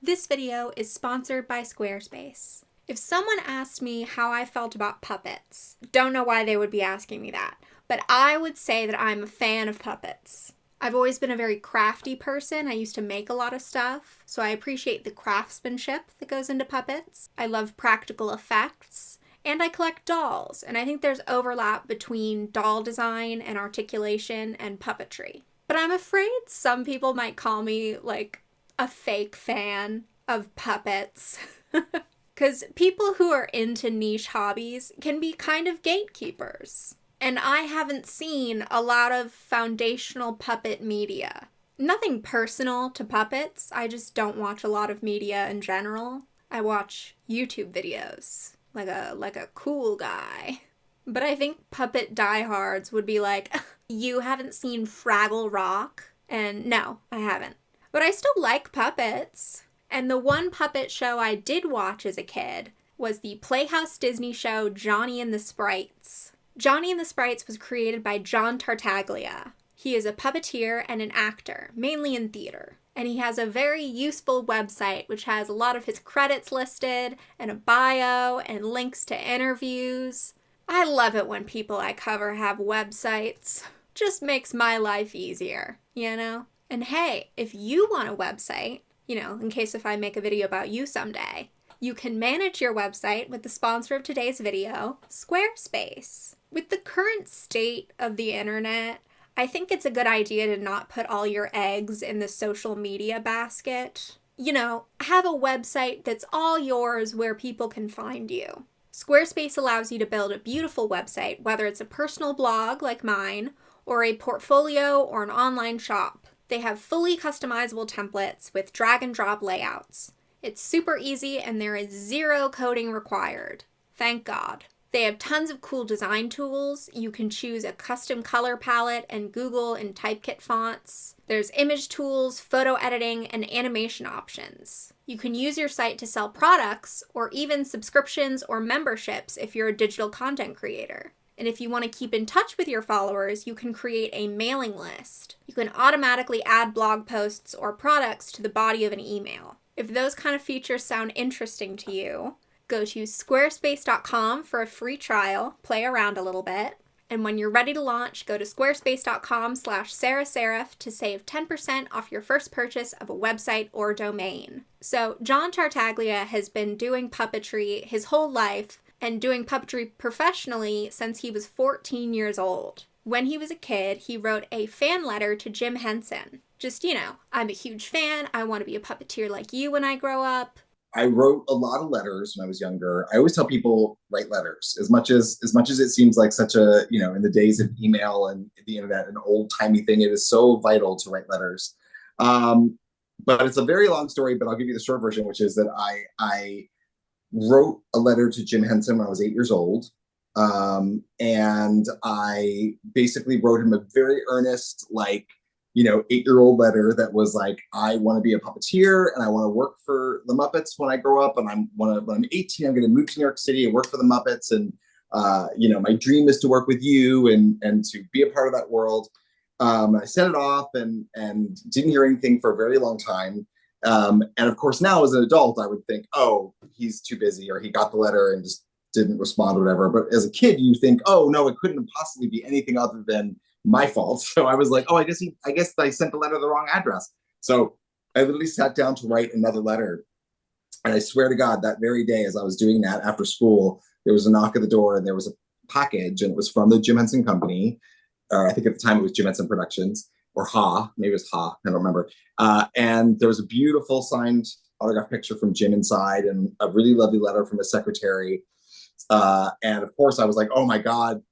This video is sponsored by Squarespace. If someone asked me how I felt about puppets, don't know why they would be asking me that, but I would say that I'm a fan of puppets. I've always been a very crafty person. I used to make a lot of stuff, so I appreciate the craftsmanship that goes into puppets. I love practical effects, and I collect dolls, and I think there's overlap between doll design and articulation and puppetry. But I'm afraid some people might call me like a fake fan of puppets. Because people who are into niche hobbies can be kind of gatekeepers. And I haven't seen a lot of foundational puppet media. Nothing personal to puppets, I just don't watch a lot of media in general. I watch YouTube videos, like a cool guy. But I think puppet diehards would be like, you haven't seen Fraggle Rock? And no, I haven't. But I still like puppets. And the one puppet show I did watch as a kid was the Playhouse Disney show Johnny and the Sprites. Johnny and the Sprites was created by John Tartaglia. He is a puppeteer and an actor, mainly in theater. And he has a very useful website which has a lot of his credits listed and a bio and links to interviews. I love it when people I cover have websites. Just makes my life easier, you know? And hey, if you want a website, in case if I make a video about you someday, you can manage your website with the sponsor of today's video, Squarespace. With the current state of the internet, I think it's a good idea to not put all your eggs in the social media basket. Have a website that's all yours where people can find you. Squarespace allows you to build a beautiful website, whether it's a personal blog like mine, or a portfolio or an online shop. They have fully customizable templates with drag and drop layouts. It's super easy and there is zero coding required. Thank God. They have tons of cool design tools. You can choose a custom color palette and Google and Typekit fonts. There's image tools, photo editing, and animation options. You can use your site to sell products or even subscriptions or memberships if you're a digital content creator. And if you want to keep in touch with your followers, you can create a mailing list. You can automatically add blog posts or products to the body of an email. If those kind of features sound interesting to you, go to squarespace.com for a free trial, play around a little bit, and when you're ready to launch, go to squarespace.com/sarahserif to save 10% off your first purchase of a website or domain. So John Tartaglia has been doing puppetry his whole life, and doing puppetry professionally since he was 14 years old. When he was a kid, he wrote a fan letter to Jim Henson. Just, I'm a huge fan. I want to be a puppeteer like you when I grow up. I wrote a lot of letters when I was younger. I always tell people write letters. As much as it seems like such a, in the days of email and the internet, an old-timey thing, it is so vital to write letters. But it's a very long story, but I'll give you the short version, which is that I wrote a letter to Jim Henson when I was 8 years old. And I basically wrote him a very earnest, 8-year-old letter that was like, I want to be a puppeteer and I want to work for the Muppets when I grow up. And when I'm 18, I'm going to move to New York City and work for the Muppets. And, my dream is to work with you and to be a part of that world. I sent it off and didn't hear anything for a very long time. And of course, now as an adult, I would think, oh, he's too busy, or he got the letter and just didn't respond or whatever. But as a kid, you think, oh, no, it couldn't possibly be anything other than my fault. So I was like, oh, I guess I sent the letter to the wrong address. So I literally sat down to write another letter. And I swear to God, that very day, as I was doing that after school, there was a knock at the door and there was a package, and it was from the Jim Henson Company. Or I think at the time it was Jim Henson Productions. Or maybe it was I don't remember. And there was a beautiful signed autograph picture from Jim inside and a really lovely letter from his secretary. And of course I was like, oh my God,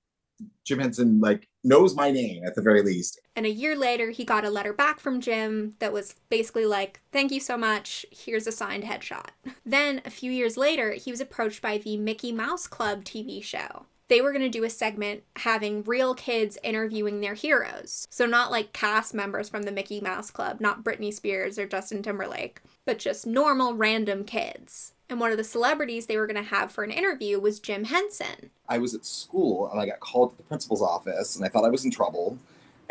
Jim Henson knows my name at the very least. And a year later, he got a letter back from Jim that was basically like, thank you so much, here's a signed headshot. Then a few years later, he was approached by the Mickey Mouse Club TV show. They were going to do a segment having real kids interviewing their heroes. So not like cast members from the Mickey Mouse Club, not Britney Spears or Justin Timberlake, but just normal random kids. And one of the celebrities they were going to have for an interview was Jim Henson. I was at school and I got called to the principal's office and I thought I was in trouble.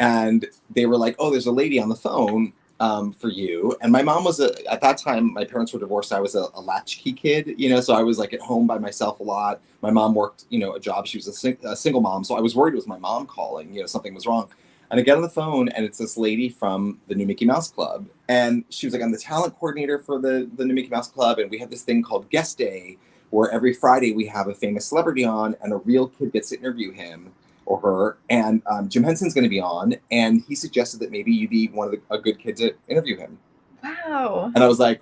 And they were like, oh, there's a lady on the phone for you. And my mom was at that time, my parents were divorced. I was a latchkey kid, so I was like at home by myself a lot. My mom worked, a job. She was a single mom. So I was worried it was my mom calling, something was wrong. And I get on the phone and it's this lady from the new Mickey Mouse Club. And she was like, I'm the talent coordinator for the new Mickey Mouse Club. And we have this thing called Guest Day, where every Friday we have a famous celebrity on and a real kid gets to interview him or her, and Jim Henson's going to be on, and he suggested that maybe you'd be a good kid to interview him. Wow. And I was like,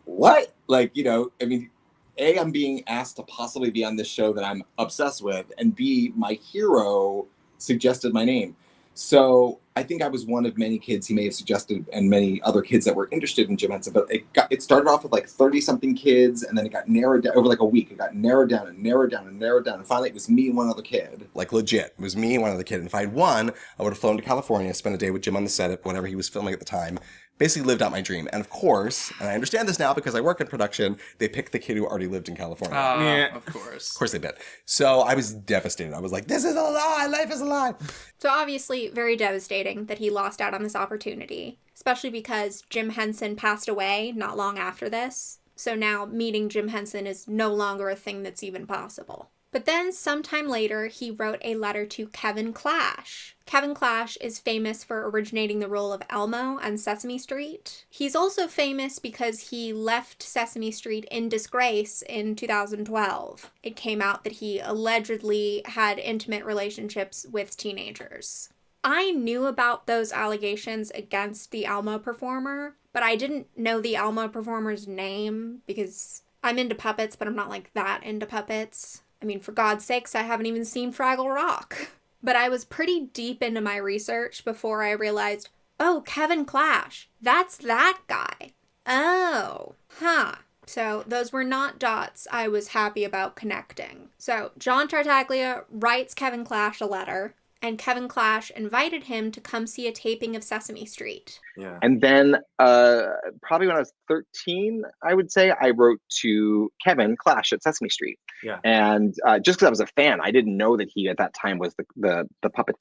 what? Like, I mean, A, I'm being asked to possibly be on this show that I'm obsessed with, and B, my hero suggested my name. So I think I was one of many kids he may have suggested, and many other kids that were interested in Jim Henson. But it started off with like 30-something kids, and then it got narrowed down over like a week. It got narrowed down and narrowed down and narrowed down, and finally it was me and one other kid. Like legit, it was me and one other kid. And if I had won, I would have flown to California, spent a day with Jim on the set of whatever he was filming at the time. Basically lived out my dream. And of course, and I understand this now because I work in production, they picked the kid who already lived in California. Yeah, of course. Of course they did. So I was devastated. I was like, this is a lie. Life is a lie. So obviously very devastating that he lost out on this opportunity, especially because Jim Henson passed away not long after this. So now meeting Jim Henson is no longer a thing that's even possible. But then sometime later, he wrote a letter to Kevin Clash. Kevin Clash is famous for originating the role of Elmo on Sesame Street. He's also famous because he left Sesame Street in disgrace in 2012. It came out that he allegedly had intimate relationships with teenagers. I knew about those allegations against the Elmo performer, but I didn't know the Elmo performer's name because I'm into puppets, but I'm not like that into puppets. I mean, for God's sakes, I haven't even seen Fraggle Rock. But I was pretty deep into my research before I realized, oh, Kevin Clash, that's that guy. Oh, huh. So those were not dots I was happy about connecting. So John Tartaglia writes Kevin Clash a letter, and Kevin Clash invited him to come see a taping of Sesame Street. Yeah. And then probably when I was 13, I would say, I wrote to Kevin Clash at Sesame Street. Yeah. And just because I was a fan, I didn't know that he at that time was the puppet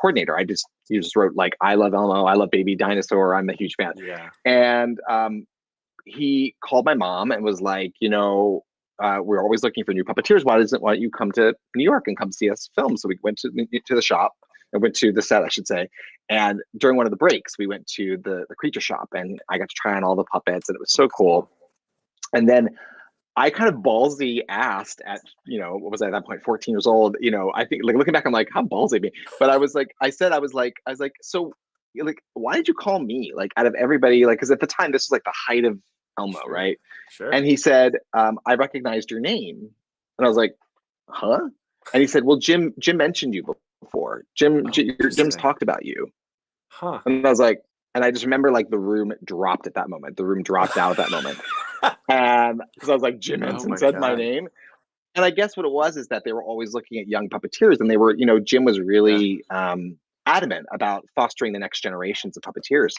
coordinator. He just wrote like, I love Elmo, I love Baby Dinosaur, I'm a huge fan. Yeah. And he called my mom and was like, we're always looking for new puppeteers. Why don't you come to New York and come see us film? So we went to the shop. I went to the set, I should say. And during one of the breaks, we went to the creature shop and I got to try on all the puppets and it was so cool. And then I kind of ballsy asked at, what was I at that point, 14 years old, I think like looking back, I'm like, how ballsy me? But I was like, so like, why did you call me? Like out of everybody, like, cause at the time this was like the height of Elmo, Sure. right? Sure. And he said, I recognized your name. And I was like, huh? And he said, well, Jim mentioned you before. Jim's talked about you. Huh. And I was like, and I just remember like the room dropped at that moment. The room dropped out at that moment. And because I was like, Jim Henson said my name. And I guess what it was is that they were always looking at young puppeteers and they were, Jim was really adamant about fostering the next generations of puppeteers.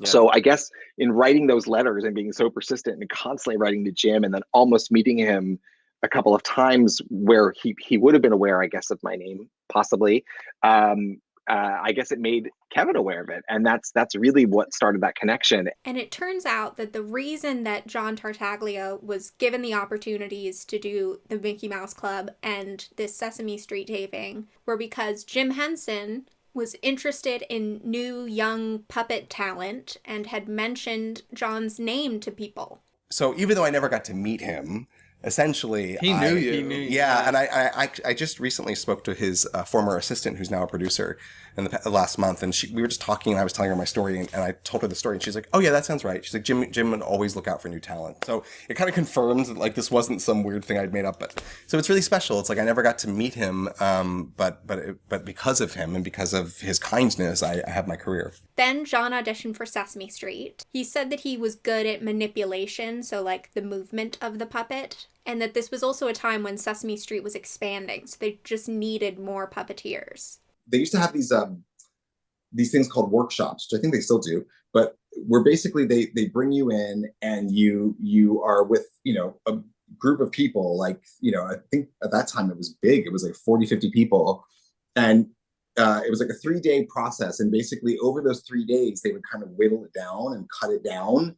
Yeah. So I guess in writing those letters and being so persistent and constantly writing to Jim and then almost meeting him a couple of times where he would have been aware, I guess, of my name, possibly. I guess it made Kevin aware of it. And that's really what started that connection. And it turns out that the reason that John Tartaglia was given the opportunities to do the Mickey Mouse Club and this Sesame Street taping were because Jim Henson was interested in new young puppet talent and had mentioned John's name to people. So even though I never got to meet him, essentially He knew you. Yeah, and I just recently spoke to his former assistant, who's now a producer, in the last month, and we were just talking, and I was telling her my story, and I told her the story, and she's like, "Oh yeah, that sounds right." She's like, "Jim would always look out for new talent." So it kind of confirms that like this wasn't some weird thing I'd made up, but so it's really special. It's like I never got to meet him, but because of him and because of his kindness, I have my career. Then John auditioned for Sesame Street. He said that he was good at manipulation, so like the movement of the puppet, and that this was also a time when Sesame Street was expanding, so they just needed more puppeteers. They used to have these things called workshops, which I think they still do, but where basically they bring you in and you are with, a group of people, like, I think at that time it was big. It was like 40, 50 people. And it was like a 3-day process, and basically over those 3 days they would kind of whittle it down and cut it down,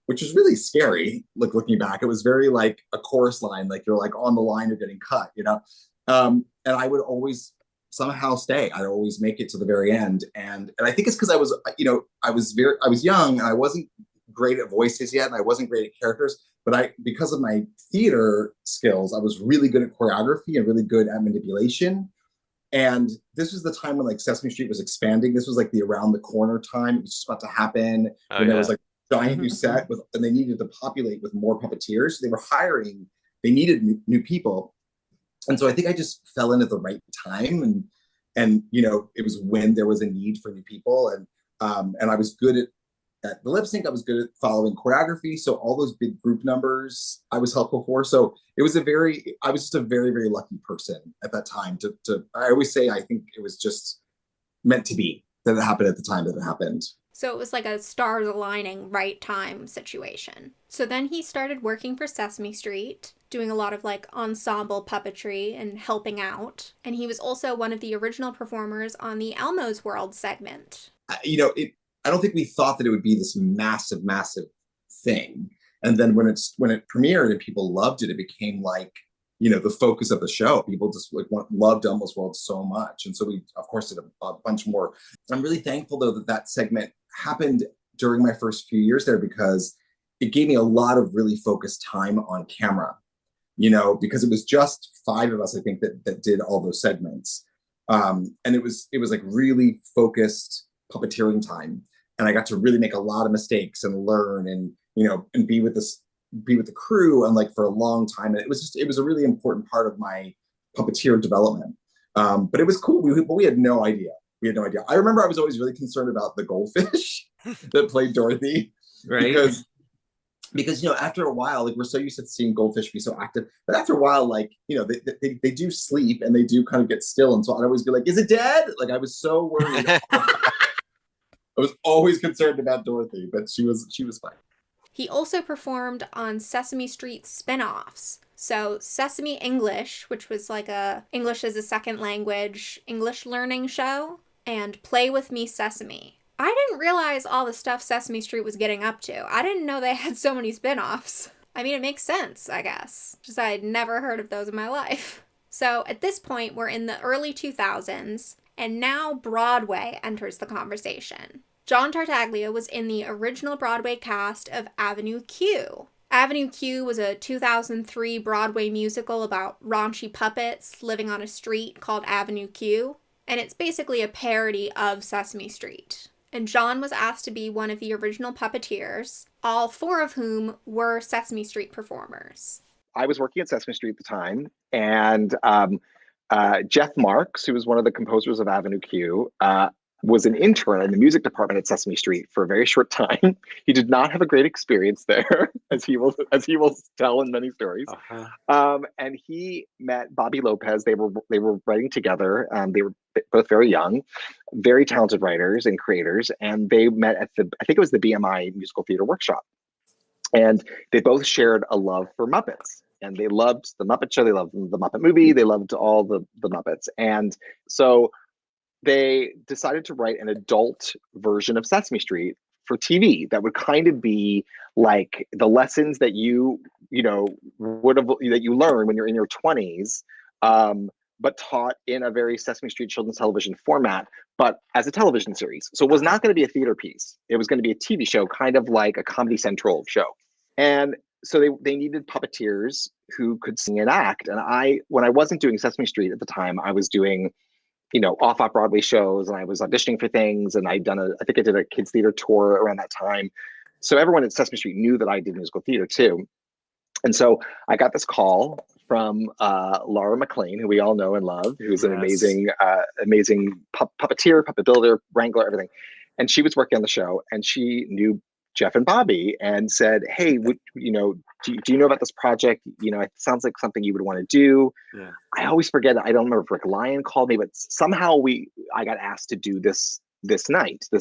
which was really scary. Like looking back, it was very like a chorus line, like you're like on the line of getting cut, and I would always somehow stay. I'd always make it to the very end, and I think it's because I was, I was young and I wasn't great at voices yet, and I wasn't great at characters. But because of my theater skills, I was really good at choreography and really good at manipulation. And this was the time when like Sesame Street was expanding. This was like the around the corner time. It was just about to happen. There was like a giant new set and they needed to populate with more puppeteers. So they were hiring, they needed new people. And so I think I just fell in at the right time. And it was when there was a need for new people. And I was good at the lip sync. I was good at following choreography. So all those big group numbers I was helpful for. So I was just a very, very lucky person at that time I always say, I think it was just meant to be that it happened at the time that it happened. So it was like a stars aligning, right time situation. So then he started working for Sesame Street, doing a lot of like ensemble puppetry and helping out. And he was also one of the original performers on the Elmo's World segment. I don't think we thought that it would be this massive, massive thing. And then when it premiered and people loved it, it became like, the focus of the show. People just like loved Elmo's World so much. And so we, of course, did a bunch more. I'm really thankful, though, that segment happened during my first few years there, because it gave me a lot of really focused time on camera, because it was just 5 of us, I think, that did all those segments. And it was like really focused puppeteering time. And I got to really make a lot of mistakes and learn and be with the crew and like for a long time. And it was a really important part of my puppeteer development. But it was cool. We had no idea. I remember I was always really concerned about the goldfish that played Dorothy. Right. Because after a while, like we're so used to seeing goldfish be so active, but after a while, like they do sleep and they do kind of get still. And so I'd always be like, "Is it dead?" Like I was so worried. I was always concerned about Dorothy, but she was fine. He also performed on Sesame Street spin-offs. So Sesame English, which was like a English as a second language English learning show, and Play With Me Sesame. I didn't realize all the stuff Sesame Street was getting up to. I didn't know they had so many spin-offs. I mean, it makes sense, I guess. Just I'd never heard of those in my life. So at this point, we're in the early 2000s, and now Broadway enters the conversation. John Tartaglia was in the original Broadway cast of Avenue Q. Avenue Q was a 2003 Broadway musical about raunchy puppets living on a street called Avenue Q, and it's basically a parody of Sesame Street. And John was asked to be one of the original puppeteers, all 4 of whom were Sesame Street performers. I was working at Sesame Street at the time, and Jeff Marks, who was one of the composers of Avenue Q, was an intern in the music department at Sesame Street for a very short time. He did not have a great experience there, as he will tell in many stories. And he met Bobby Lopez. They were writing together. They were both very young, very talented writers and creators. And they met at I think it was the BMI Musical Theater Workshop. And they both shared a love for Muppets. And they loved the Muppet Show. They loved the Muppet Movie. They loved all the Muppets. And so they decided to write an adult version of Sesame Street for TV that would kind of be like the lessons that you learn when you're in your 20s, but taught in a very Sesame Street children's television format, but as a television series. So it was not going to be a theater piece. It was going to be a TV show, kind of like a Comedy Central show. And so they needed puppeteers who could sing and act. And when I wasn't doing Sesame Street at the time, I was doing off Broadway shows, and I was auditioning for things, and I think I did a kids theater tour around that time. So everyone at Sesame Street knew that I did musical theater too. And so I got this call from Laura McLean, who we all know and love, who's an amazing puppeteer, puppet builder, wrangler, everything. And she was working on the show, and she knew Jeff and Bobby and said, "Hey, do you know about this project? It sounds like something you would want to do." Yeah. I always forget. I don't remember if Rick Lyon called me, but somehow I got asked to do this night. They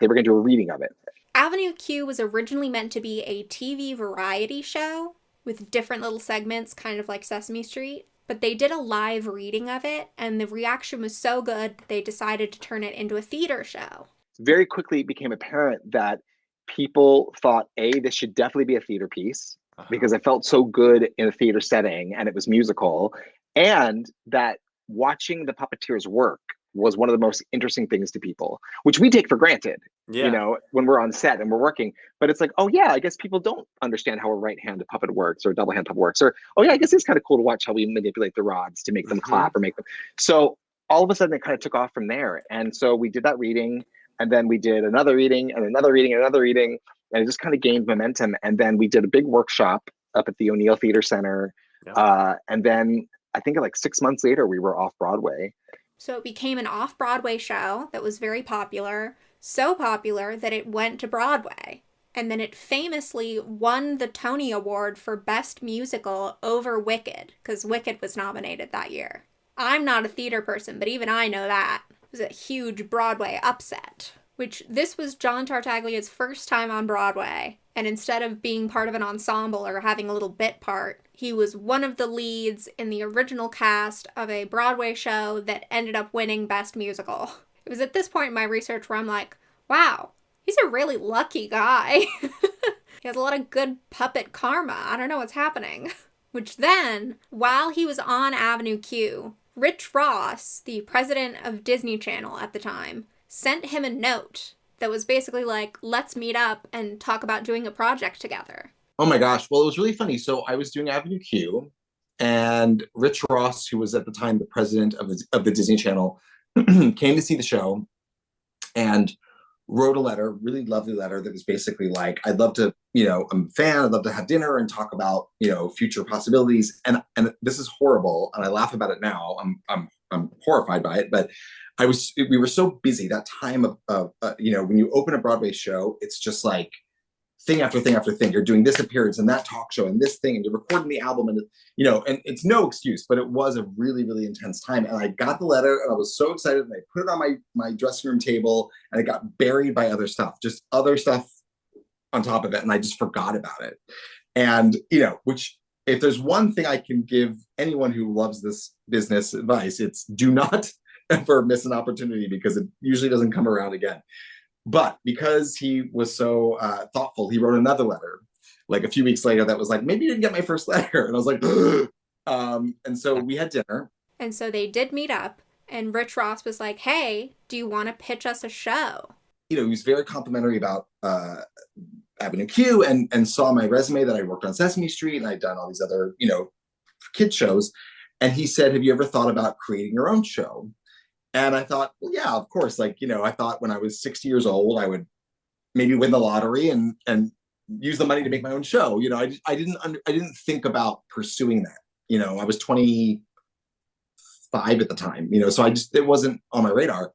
were going to do a reading of it. Avenue Q was originally meant to be a TV variety show with different little segments, kind of like Sesame Street. But they did a live reading of it, and the reaction was so good that they decided to turn it into a theater show. Very quickly it became apparent that people thought, this should definitely be a theater piece because it felt so good in a theater setting and it was musical, and that watching the puppeteers work was one of the most interesting things to people, which we take for granted, when we're on set and we're working. But it's like, oh yeah, I guess people don't understand how a right-handed puppet works or a double-hand puppet works. Or, oh yeah, I guess it's kind of cool to watch how we manipulate the rods to make them clap or make them. So all of a sudden it kind of took off from there. And so we did that reading, and then we did another reading and another reading and another reading. And it just kind of gained momentum. And then we did a big workshop up at the O'Neill Theater Center. And then I think like 6 months later, we were off Broadway. So it became an off-Broadway show that was very popular, so popular that it went to Broadway. And then it famously won the Tony Award for Best Musical over Wicked, because Wicked was nominated that year. I'm not a theater person, but even I know that. It was a huge Broadway upset, which this was John Tartaglia's first time on Broadway. And instead of being part of an ensemble or having a little bit part, he was one of the leads in the original cast of a Broadway show that ended up winning Best Musical. It was at this point in my research where I'm like, wow, he's a really lucky guy. He has a lot of good puppet karma. I don't know what's happening. Which then, while he was on Avenue Q, Rich Ross, the president of Disney Channel at the time, sent him a note that was basically like, let's meet up and talk about doing a project together. Oh my gosh. Well, it was really funny. So I was doing Avenue Q, and Rich Ross, who was at the time the president of the Disney Channel, came to see the show and wrote a letter, really lovely letter that was basically like, I'd love to, I'm a fan, I'd love to have dinner and talk about, future possibilities. And this is horrible. And I laugh about it now. I'm horrified by it, but we were so busy that time of when you open a Broadway show, it's just like thing after thing after thing. You're doing this appearance and that talk show and this thing, and you're recording the album, and and it's no excuse, but it was a really, really intense time. And I got the letter and I was so excited, and I put it on my dressing room table, and it got buried by other stuff, just other stuff on top of it, and I just forgot about it. And which, if there's one thing I can give anyone who loves this business advice, it's do not ever miss an opportunity, because it usually doesn't come around again. But because he was so thoughtful, he wrote another letter like a few weeks later that was like, maybe you didn't get my first letter. And I was like, and so we had dinner. And so they did meet up, and Rich Ross was like, hey, do you want to pitch us a show? He was very complimentary about Avenue Q, and saw my resume that I worked on Sesame Street and I'd done all these other, kids shows. And he said, have you ever thought about creating your own show? And I thought, well, yeah, of course. Like, I thought when I was 60 years old, I would maybe win the lottery and use the money to make my own show. I didn't think about pursuing that. I was 25 at the time, so it wasn't on my radar.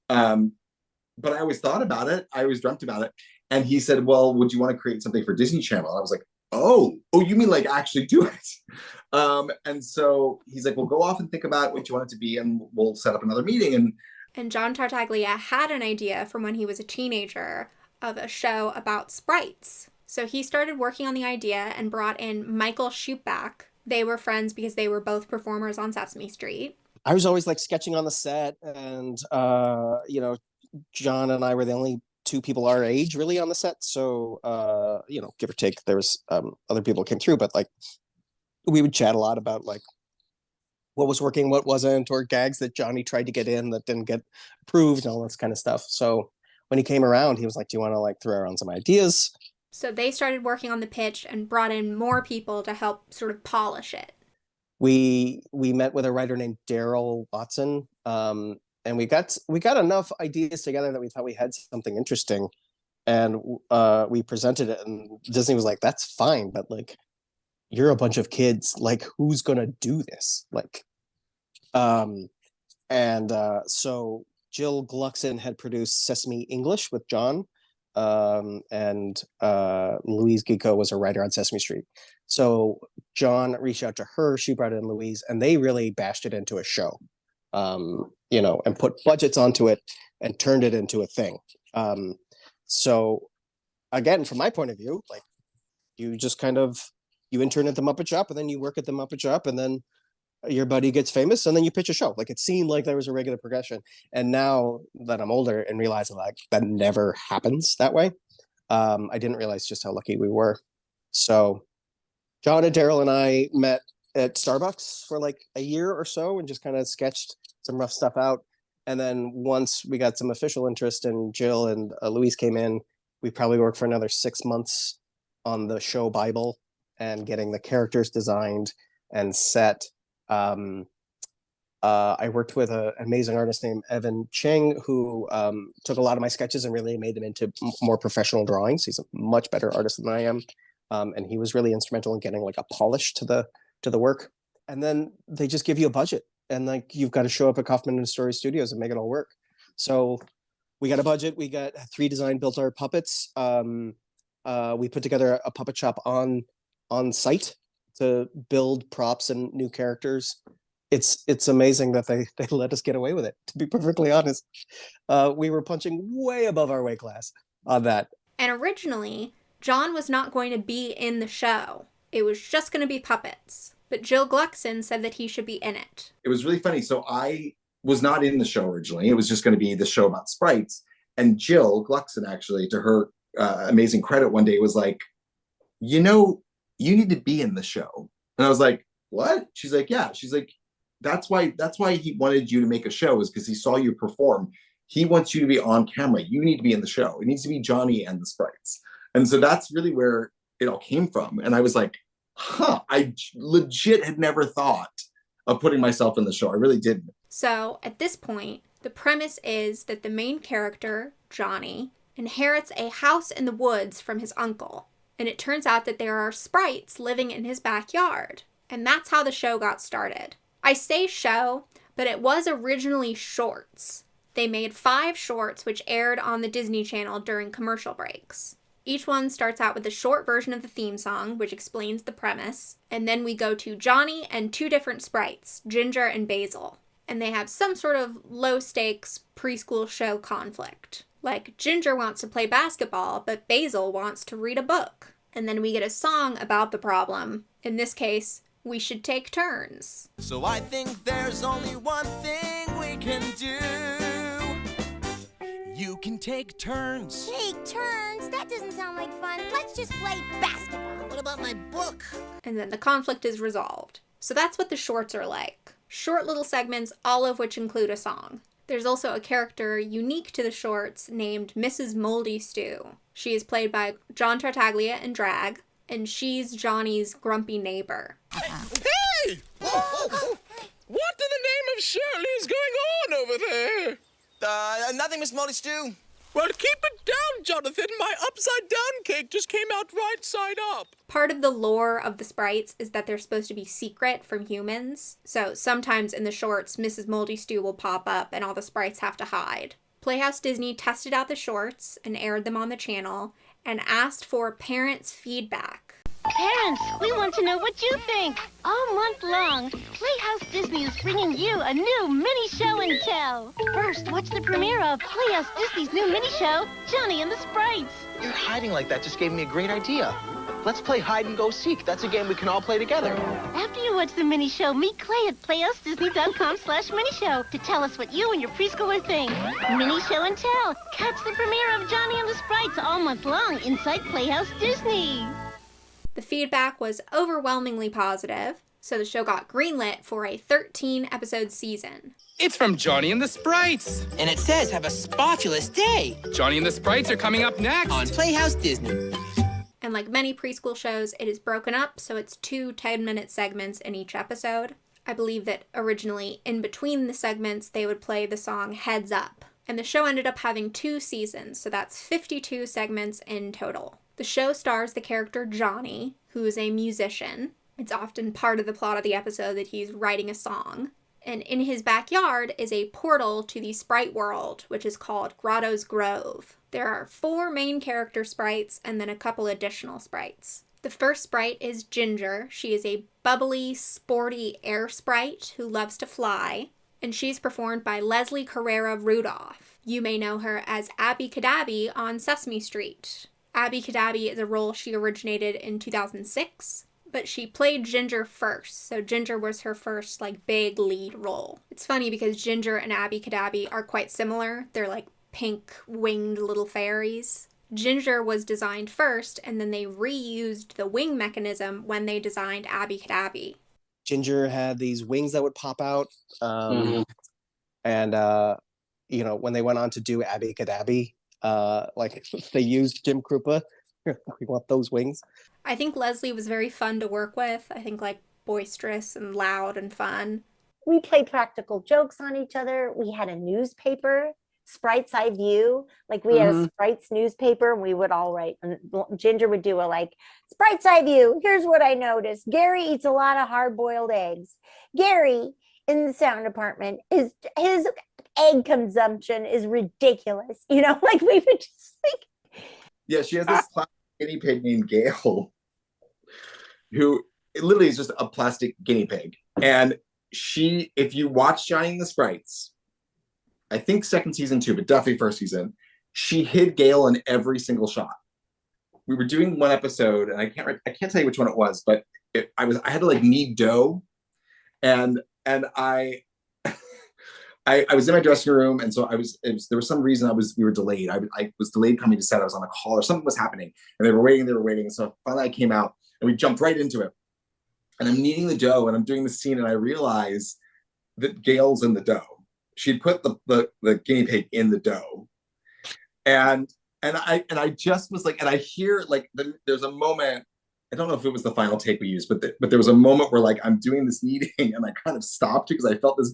But I always thought about it. I always dreamt about it. And he said, well, would you want to create something for Disney Channel? I was like, oh, you mean like actually do it? And so he's like, well, go off and think about what you want it to be, and we'll set up another meeting. And John Tartaglia had an idea from when he was a teenager of a show about sprites. So he started working on the idea and brought in Michael Schupbach. They were friends because they were both performers on Sesame Street. I was always like sketching on the set, and John and I were the only two people our age really on the set. So give or take, there was other people came through, but like we would chat a lot about like what was working, what wasn't, or gags that Johnny tried to get in that didn't get approved and all this kind of stuff. So when he came around, he was like, do you want to like throw around some ideas? So they started working on the pitch and brought in more people to help sort of polish it. We met with a writer named Daryl Watson, and we got enough ideas together that we thought we had something interesting, and we presented it, and Disney was like, that's fine, but like, you're a bunch of kids, like who's gonna do this? Like, so Jill Gluckson had produced Sesame English with John, and Louise Gico was a writer on Sesame Street. So John reached out to her, she brought in Louise, and they really bashed it into a show, and put budgets onto it and turned it into a thing. So again, from my point of view, like you just kind of, you intern at the Muppet Shop, and then you work at the Muppet Shop, and then your buddy gets famous and then you pitch a show. Like, it seemed like there was a regular progression. And now that I'm older and realizing like that never happens that way, I didn't realize just how lucky we were. So John and Daryl and I met at Starbucks for like a year or so and just kind of sketched some rough stuff out. And then once we got some official interest and Jill and Louise came in, we probably worked for another 6 months on the show Bible and getting the characters designed and set. I worked with an amazing artist named Evan Cheng, who took a lot of my sketches and really made them into more professional drawings. He's a much better artist than I am. And he was really instrumental in getting like a polish to the work. And then they just give you a budget, and like you've got to show up at Kaufman and Story Studios and make it all work. So we got a budget. We got 3 design built our puppets. We put together a puppet shop on site to build props and new characters. It's amazing that they let us get away with it, to be perfectly honest. We were punching way above our weight class on that. And originally, John was not going to be in the show. It was just going to be puppets. But Jill Gluckson said that he should be in it. It was really funny. So I was not in the show originally. It was just going to be the show about sprites. And Jill Gluckson, actually, to her amazing credit, one day was like, you need to be in the show. And I was like, what? She's like, yeah. She's like, that's why he wanted you to make a show, is because he saw you perform. He wants you to be on camera. You need to be in the show. It needs to be Johnny and the sprites. And so that's really where it all came from. And I was like, I legit had never thought of putting myself in the show. I really didn't. So at this point, the premise is that the main character, Johnny, inherits a house in the woods from his uncle. And it turns out that there are sprites living in his backyard. And that's how the show got started. I say show, but it was originally shorts. They made 5 shorts which aired on the Disney Channel during commercial breaks. Each one starts out with a short version of the theme song, which explains the premise, and then we go to Johnny and 2 different sprites, Ginger and Basil, and they have some sort of low-stakes preschool show conflict. Like, Ginger wants to play basketball, but Basil wants to read a book. And then we get a song about the problem. In this case, we should take turns. So I think there's only one thing we can do. You can take turns. Take turns? That doesn't sound like fun. Let's just play basketball. What about my book? And then the conflict is resolved. So that's what the shorts are like. Short little segments, all of which include a song. There's also a character unique to the shorts named Mrs. Moldy Stew. She is played by John Tartaglia in drag, and she's Johnny's grumpy neighbor. Hey! What in the name of Shirley is going on over there? Nothing, Miss Moldy Stew. Well, keep it down, Jonathan. My upside-down cake just came out right side up. Part of the lore of the sprites is that they're supposed to be secret from humans. So sometimes in the shorts, Mrs. Moldy Stew will pop up and all the sprites have to hide. Playhouse Disney tested out the shorts and aired them on the channel and asked for parents' feedback. Parents, we want to know what you think. All month long, Playhouse Disney is bringing you a new mini show and tell. First, watch the premiere of Playhouse Disney's new mini show, Johnny and the Sprites. Your hiding like that just gave me a great idea. Let's play hide and go seek. That's a game we can all play together. After you watch the mini show, meet Clay at playhousedisney.com/minishow to tell us what you and your preschooler think. Mini show and tell. Catch the premiere of Johnny and the Sprites all month long inside Playhouse Disney. The feedback was overwhelmingly positive, so the show got greenlit for a 13-episode season. It's from Johnny and the Sprites. And it says, have a spotulous day. Johnny and the Sprites are coming up next. On Playhouse Disney. And like many preschool shows, it is broken up, so it's 2 10-minute segments in each episode. I believe that originally, in between the segments, they would play the song Heads Up. And the show ended up having 2 seasons, so that's 52 segments in total. The show stars the character Johnny, who is a musician. It's often part of the plot of the episode that he's writing a song. And in his backyard is a portal to the sprite world, which is called Grotto's Grove. There are 4 main character sprites and then a couple additional sprites. The first sprite is Ginger. She is a bubbly, sporty air sprite who loves to fly. And she's performed by Leslie Carrara-Rudolph. You may know her as Abby Cadabby on Sesame Street. Abby Cadabby is a role she originated in 2006 but she played Ginger first, so Ginger was her first, like, big lead role. It's funny because Ginger and Abby Cadabby are quite similar. They're, like, pink winged little fairies. Ginger was designed first, and then they reused the wing mechanism when they designed Abby Cadabby. Ginger had these wings that would pop out, and you know, when they went on to do Abby Cadabby, like they used Jim Krupa. We want those wings. I think Leslie was very fun to work with. I think, like, boisterous and loud and fun. We played practical jokes on each other. We had a newspaper, Sprites Eye View. Like, we had a Sprites newspaper, and we would all write. And Ginger would do a, like, Sprites Eye View. Here's what I noticed. Gary eats a lot of hard-boiled eggs. Gary, in the sound department, his egg consumption is ridiculous. You know, like, we would just, like... Yeah, she has this plastic guinea pig named Gail, who literally is just a plastic guinea pig. And she, if you watch Johnny and the Sprites, I think second season 2, but definitely first season, she hid Gail in every single shot. We were doing one episode, and I can't tell you which one it was, but I had to, like, knead dough, and I was in my dressing room, and so there was some reason we were delayed. I was delayed coming to set. I was on a call or something was happening, and they were waiting. So finally I came out, and we jumped right into it. And I'm kneading the dough, and I'm doing the scene, and I realize that Gail's in the dough. She'd put the guinea pig in the dough, and I just was like, and I hear, like, there's a moment. I don't know if it was the final take we used, but there was a moment where, like, I'm doing this kneading, and I kind of stopped because I felt this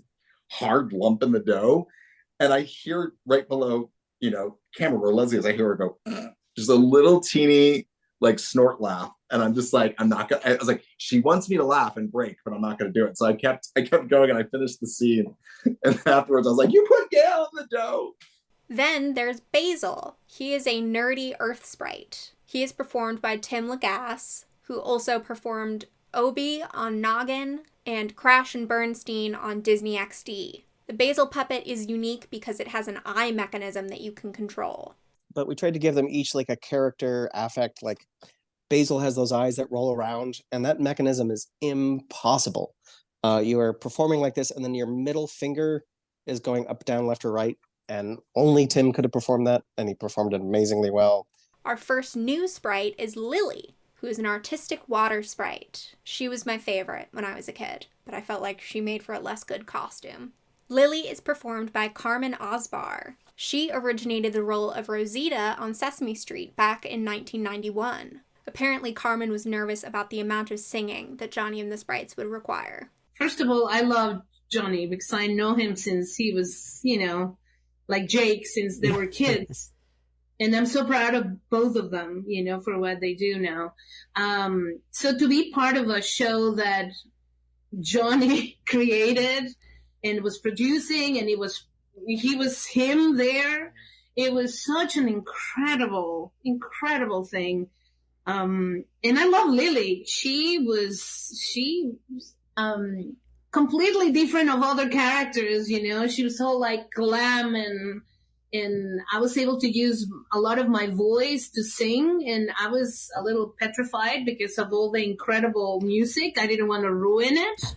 hard lump in the dough, and I hear right below, you know, camera where Leslie is, I hear her go, just a little teeny, like, snort laugh, and I'm just like, I'm not gonna. I was like, she wants me to laugh and break, but I'm not gonna do it. So I kept going, and I finished the scene, and afterwards I was like, you put Gail in the dough. Then there's Basil. He is a nerdy earth sprite. He is performed by Tim Lagasse, who also performed Obi on Noggin and Crash and Bernstein on Disney XD. The Basil puppet is unique because it has an eye mechanism that you can control. But we tried to give them each, like, a character affect. Like, Basil has those eyes that roll around, and that mechanism is impossible. You are performing like this, and then your middle finger is going up, down, left, or right, and only Tim could have performed that, and he performed it amazingly well. Our first new sprite is Lily, who is an artistic water sprite. She was my favorite when I was a kid, but I felt like she made for a less good costume. Lily is performed by Carmen Osbahr. She originated the role of Rosita on Sesame Street back in 1991. Apparently, Carmen was nervous about the amount of singing that Johnny and the Sprites would require. First of all, I love Johnny because I know him since he was, you know, like Jake, since they were kids. And I'm so proud of both of them, you know, for what they do now. So to be part of a show that Johnny created and was producing, and he was him there, it was such an incredible thing. And I love Lily. She completely different of other characters, you know. She was so, like, glam, and I was able to use a lot of my voice to sing, and I was a little petrified because of all the incredible music. I didn't want to ruin it.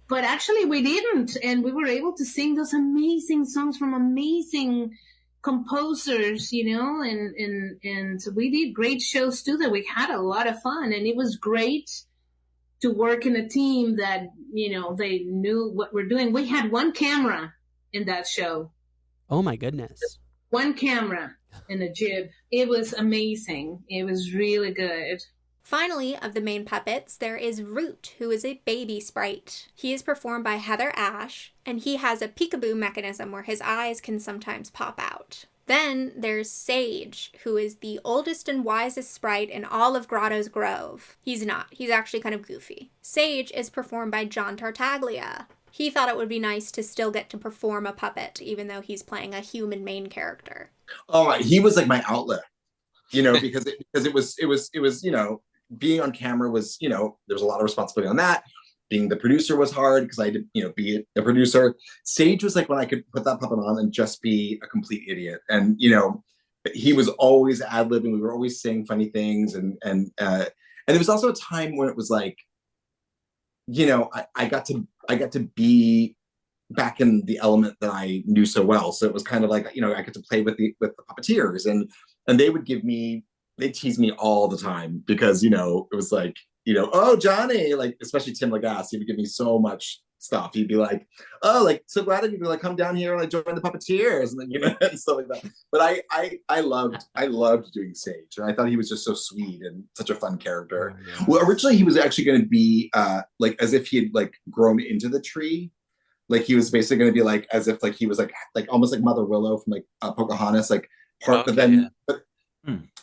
But actually we didn't, and we were able to sing those amazing songs from amazing composers, you know, and we did great shows too that we had a lot of fun, and it was great to work in a team that, you know, they knew what we're doing. We had one camera in that show. Oh my goodness. One camera and a jib. It was amazing. It was really good. Finally, of the main puppets, there is Root, who is a baby sprite. He is performed by Heather Asch, and he has a peekaboo mechanism where his eyes can sometimes pop out. Then there's Sage, who is the oldest and wisest sprite in all of Grotto's Grove. He's not. He's actually kind of goofy. Sage is performed by John Tartaglia. He thought it would be nice to still get to perform a puppet, even though he's playing a human main character. Oh, he was like my outlet, you know, because it was, you know, being on camera was, you know, there was a lot of responsibility on that. Being the producer was hard because I did, you know, be a producer. Sage was like when I could put that puppet on and just be a complete idiot. And, you know, he was always ad-libbing. We were always saying funny things. And And it was also a time when it was like, you know, I got to be back in the element that I knew so well. So it was kind of like, you know, I got to play with the puppeteers, and they would they tease me all the time because, you know, it was like, you know, oh, Johnny, like, especially Tim Lagasse, he would give me so much stuff. He'd be like, oh, like, so glad of you to like come down here and like join the puppeteers, and then, you know, and stuff like that. But I loved doing Sage, and I thought he was just so sweet and such a fun character. Oh, yeah. Well, originally he was actually going to be like as if he had like grown into the tree. Like he was basically going to be like as if like he was like almost like Mother Willow from like Pocahontas, like part. Okay, but then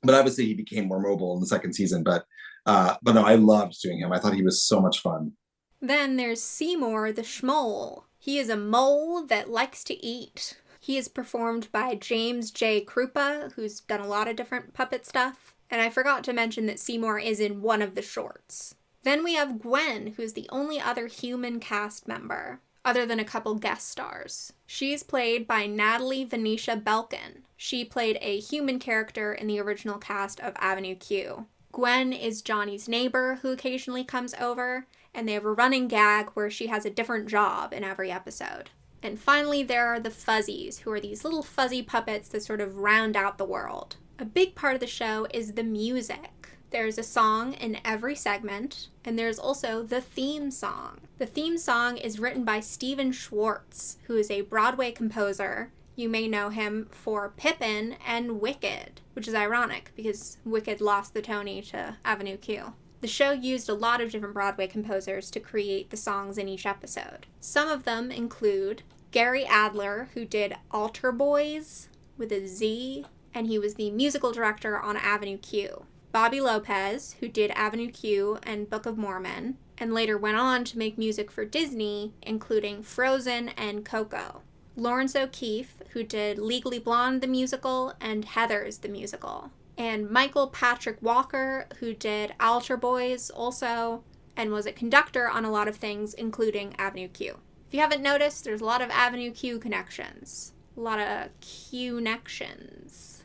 but obviously he became more mobile in the second season. But no, I loved doing him. I thought he was so much fun. Then there's Seymour the Schmole. He is a mole that likes to eat. He is performed by James J. Krupa, who's done a lot of different puppet stuff. And I forgot to mention that Seymour is in one of the shorts. Then we have Gwen, who's the only other human cast member, other than a couple guest stars. She's played by Natalie Venetia Belkin. She played a human character in the original cast of Avenue Q. Gwen is Johnny's neighbor who occasionally comes over, and they have a running gag where she has a different job in every episode. And finally, there are the Fuzzies, who are these little fuzzy puppets that sort of round out the world. A big part of the show is the music. There's a song in every segment, and there's also the theme song. The theme song is written by Stephen Schwartz, who is a Broadway composer. You may know him for Pippin and Wicked, which is ironic because Wicked lost the Tony to Avenue Q. The show used a lot of different Broadway composers to create the songs in each episode. Some of them include Gary Adler, who did Altar Boys with a Z, and he was the musical director on Avenue Q. Bobby Lopez, who did Avenue Q and Book of Mormon, and later went on to make music for Disney, including Frozen and Coco. Lawrence O'Keefe, who did Legally Blonde the musical and Heathers the musical. And Michael Patrick Walker, who did Altar Boys also, and was a conductor on a lot of things, including Avenue Q. If you haven't noticed, there's a lot of Avenue Q connections. A lot of Q-nections.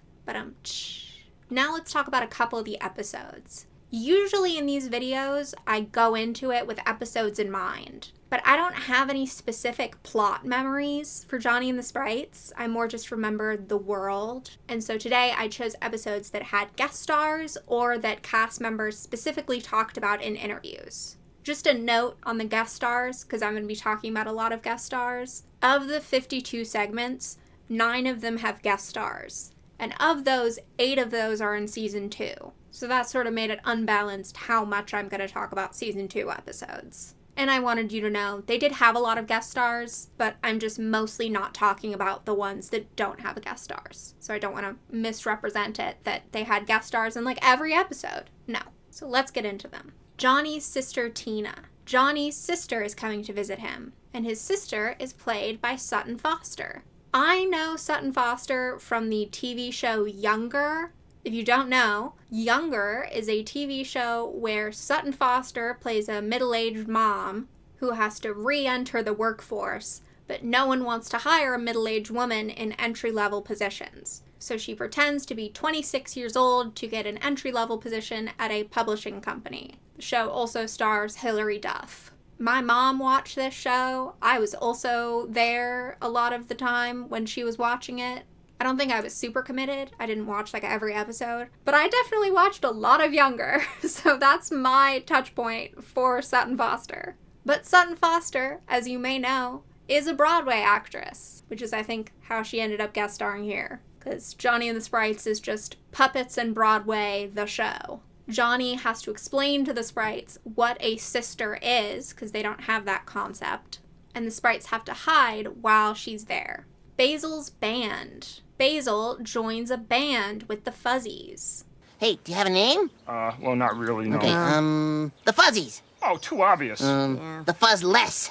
Now let's talk about a couple of the episodes. Usually in these videos, I go into it with episodes in mind, but I don't have any specific plot memories for Johnny and the Sprites. I more just remember the world. And so today I chose episodes that had guest stars or that cast members specifically talked about in interviews. Just a note on the guest stars, because I'm going to be talking about a lot of guest stars. Of the 52 segments, 9 of them have guest stars. And of those, 8 of those are in season 2. So that sort of made it unbalanced how much I'm going to talk about season 2 episodes. And I wanted you to know they did have a lot of guest stars, but I'm just mostly not talking about the ones that don't have guest stars. So I don't want to misrepresent it that they had guest stars in like every episode. No. So let's get into them. Johnny's sister Tina. Johnny's sister is coming to visit him, and his sister is played by Sutton Foster. I know Sutton Foster from the TV show Younger. If you don't know, Younger is a TV show where Sutton Foster plays a middle-aged mom who has to re-enter the workforce, but no one wants to hire a middle-aged woman in entry-level positions. So she pretends to be 26 years old to get an entry-level position at a publishing company. The show also stars Hilary Duff. My mom watched this show. I was also there a lot of the time when she was watching it. I don't think I was super committed. I didn't watch like every episode, but I definitely watched a lot of Younger. So that's my touch point for Sutton Foster. But Sutton Foster, as you may know, is a Broadway actress, which is I think how she ended up guest starring here. Because Johnny and the Sprites is just puppets and Broadway, the show. Johnny has to explain to the Sprites what a sister is, because they don't have that concept. And the Sprites have to hide while she's there. Basil's band. Basil joins a band with the Fuzzies. Hey, do you have a name? Well, not really, no. Okay, the Fuzzies. Oh, too obvious. The Fuzzless.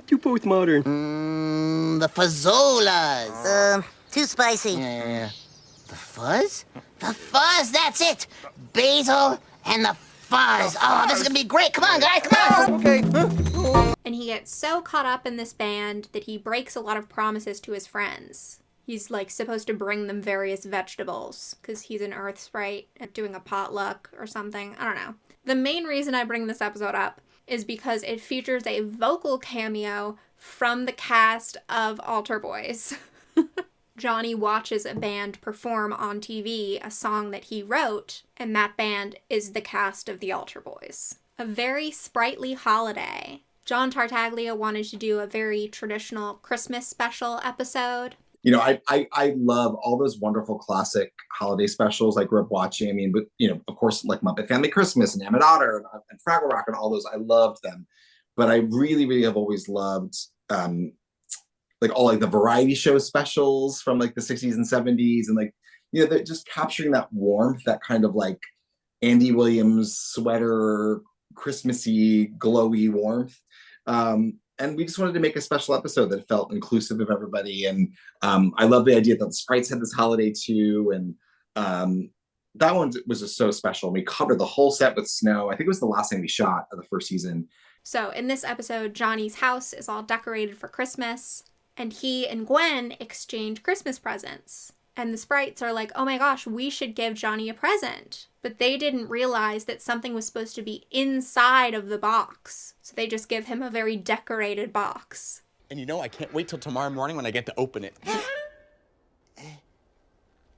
Too postmodern. The Fuzzolas. Too spicy. Yeah. The Fuzz? The Fuzz, that's it! Basil and the Fuzz. Oh, this is gonna be great. Come on, guys, come on! Okay. And he gets so caught up in this band that he breaks a lot of promises to his friends. He's like supposed to bring them various vegetables because he's an earth sprite and doing a potluck or something. I don't know. The main reason I bring this episode up is because it features a vocal cameo from the cast of Altar Boys. Johnny watches a band perform on TV a song that he wrote, and that band is the cast of the Altar Boys. A very sprightly holiday. John Tartaglia wanted to do a very traditional Christmas special episode. You know, I love all those wonderful classic holiday specials I grew up watching. I mean, but you know, of course, like Muppet Family Christmas and Am Otter and Fraggle Rock and all those, I loved them. But I really, really have always loved like all like the variety show specials from like the 60s and 70s, and like, you know, they're just capturing that warmth, that kind of like Andy Williams sweater, Christmassy, glowy warmth. And we just wanted to make a special episode that felt inclusive of everybody. And I love the idea that the sprites had this holiday too. And that one was just so special. We covered the whole set with snow. I think it was the last thing we shot of the first season. So in this episode, Johnny's house is all decorated for Christmas, and he and Gwen exchange Christmas presents. And the sprites are like, oh my gosh, we should give Johnny a present. But they didn't realize that something was supposed to be inside of the box. So they just give him a very decorated box. And you know, I can't wait till tomorrow morning when I get to open it.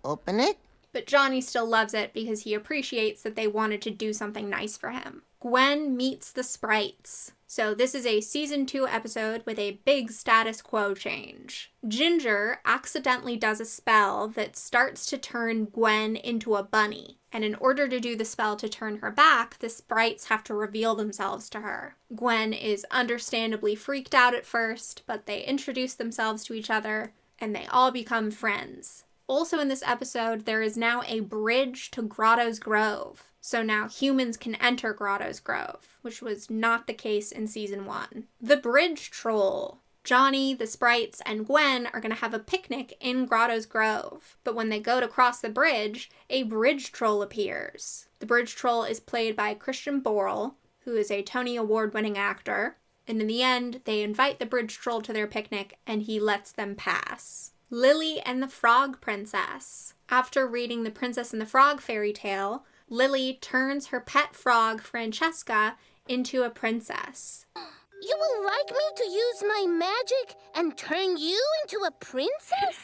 Open it? But Johnny still loves it because he appreciates that they wanted to do something nice for him. Gwen meets the sprites. So this is a season 2 episode with a big status quo change. Ginger accidentally does a spell that starts to turn Gwen into a bunny. And in order to do the spell to turn her back, the sprites have to reveal themselves to her. Gwen is understandably freaked out at first, but they introduce themselves to each other, and they all become friends. Also in this episode, there is now a bridge to Grotto's Grove. So now humans can enter Grotto's Grove, which was not the case in season 1. The bridge troll. Johnny, the sprites, and Gwen are going to have a picnic in Grotto's Grove. But when they go to cross the bridge, a bridge troll appears. The bridge troll is played by Christian Borle, who is a Tony Award-winning actor. And in the end, they invite the bridge troll to their picnic, and he lets them pass. Lily and the Frog Princess. After reading the Princess and the Frog fairy tale, Lily turns her pet frog, Francesca, into a princess. You will like me to use my magic and turn you into a princess?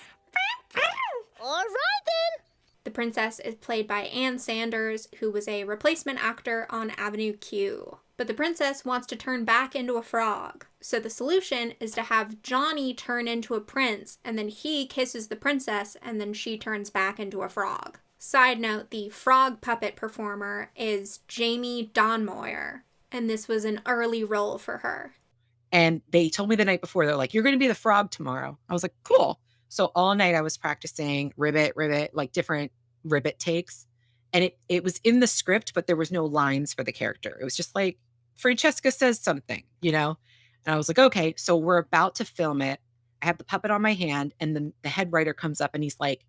All right then. The princess is played by Ann Sanders, who was a replacement actor on Avenue Q. But the princess wants to turn back into a frog. So the solution is to have Johnny turn into a prince, and then he kisses the princess, and then she turns back into a frog. Side note, the frog puppet performer is Jamie Donmoyer, and this was an early role for her. And they told me the night before, they're like, you're going to be the frog tomorrow. I was like, cool. So all night I was practicing ribbit, like different ribbit takes. And it was in the script, but there was no lines for the character. It was just like, Francesca says something, you know? And I was like, okay, so we're about to film it. I have the puppet on my hand, and the head writer comes up and he's like,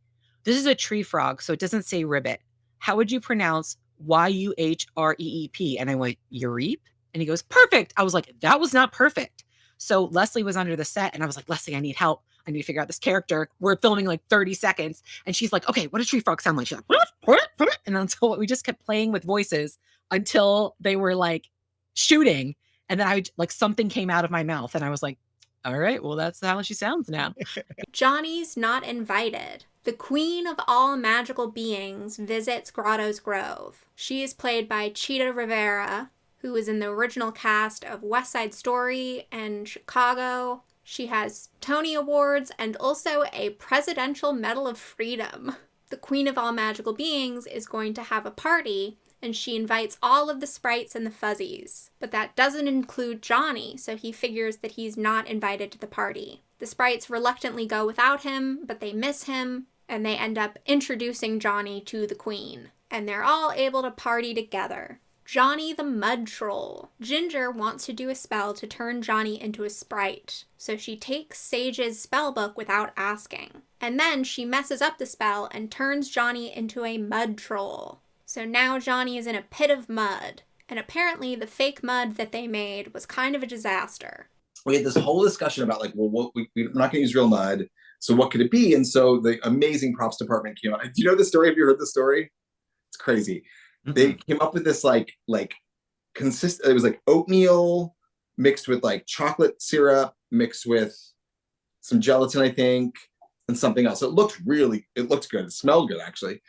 this is a tree frog, so it doesn't say ribbit. How would you pronounce Y-U-H-R-E-E-P? And I went, Ureep? And he goes, perfect. I was like, that was not perfect. So Leslie was under the set, and I was like, Leslie, I need help. I need to figure out this character. We're filming like 30 seconds. And she's like, okay, what does tree frog sound like? She's like, and then so we just kept playing with voices until they were like shooting. And then something came out of my mouth, and I was like, all right, well, that's how she sounds now. Johnny's not invited. The queen of all magical beings visits Grotto's Grove. She is played by Chita Rivera, who was in the original cast of West Side Story and Chicago. She has Tony Awards and also a Presidential Medal of Freedom. The queen of all magical beings is going to have a party, and she invites all of the sprites and the fuzzies. But that doesn't include Johnny, so he figures that he's not invited to the party. The sprites reluctantly go without him, but they miss him, and they end up introducing Johnny to the queen. And they're all able to party together. Johnny the Mud Troll. Ginger wants to do a spell to turn Johnny into a sprite, so she takes Sage's spell book without asking. And then she messes up the spell and turns Johnny into a mud troll. So now Johnny is in a pit of mud, and apparently the fake mud that they made was kind of a disaster. We had this whole discussion about like, well, we're not going to use real mud, so what could it be? And so the amazing props department came out. Do you know the story? Have you heard the story? It's crazy. Mm-hmm. They came up with this like it was like oatmeal mixed with like chocolate syrup, mixed with some gelatin, I think, and something else. So it looked good. It smelled good, actually.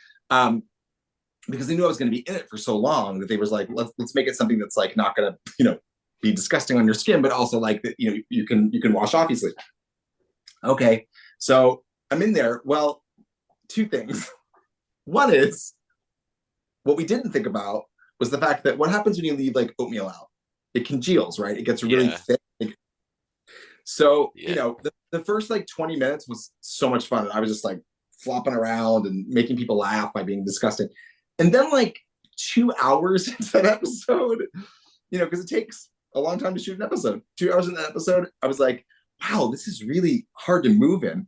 Because they knew I was going to be in it for so long that they was like, let's make it something that's like not going to, be disgusting on your skin, but also like that, you can wash off easily. Okay. So I'm in there. Well, two things. One is what we didn't think about was the fact that what happens when you leave like oatmeal out? It congeals, right? It gets really thick. So, the first like 20 minutes was so much fun. And I was just like flopping around and making people laugh by being disgusting. And then like 2 hours into that episode, because it takes a long time to shoot an episode. 2 hours in that episode, I was like, wow, this is really hard to move in.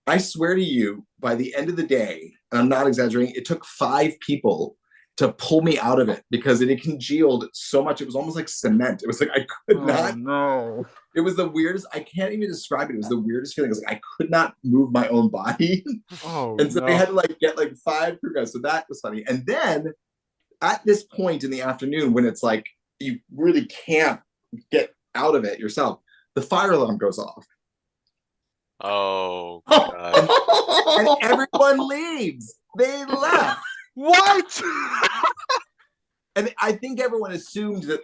I swear to you, by the end of the day, and I'm not exaggerating, it took 5 people to pull me out of it because it had congealed so much. It was almost like cement. It was like, I could not. No. It was the weirdest. I can't even describe it. It was the weirdest feeling. It was like, I could not move my own body. And so they had to like get like 5 crew guys. So that was funny. And then at this point in the afternoon, when it's like, you really can't get out of it yourself, the fire alarm goes off. Oh, God. And everyone leaves. They left. What? And I think everyone assumed that,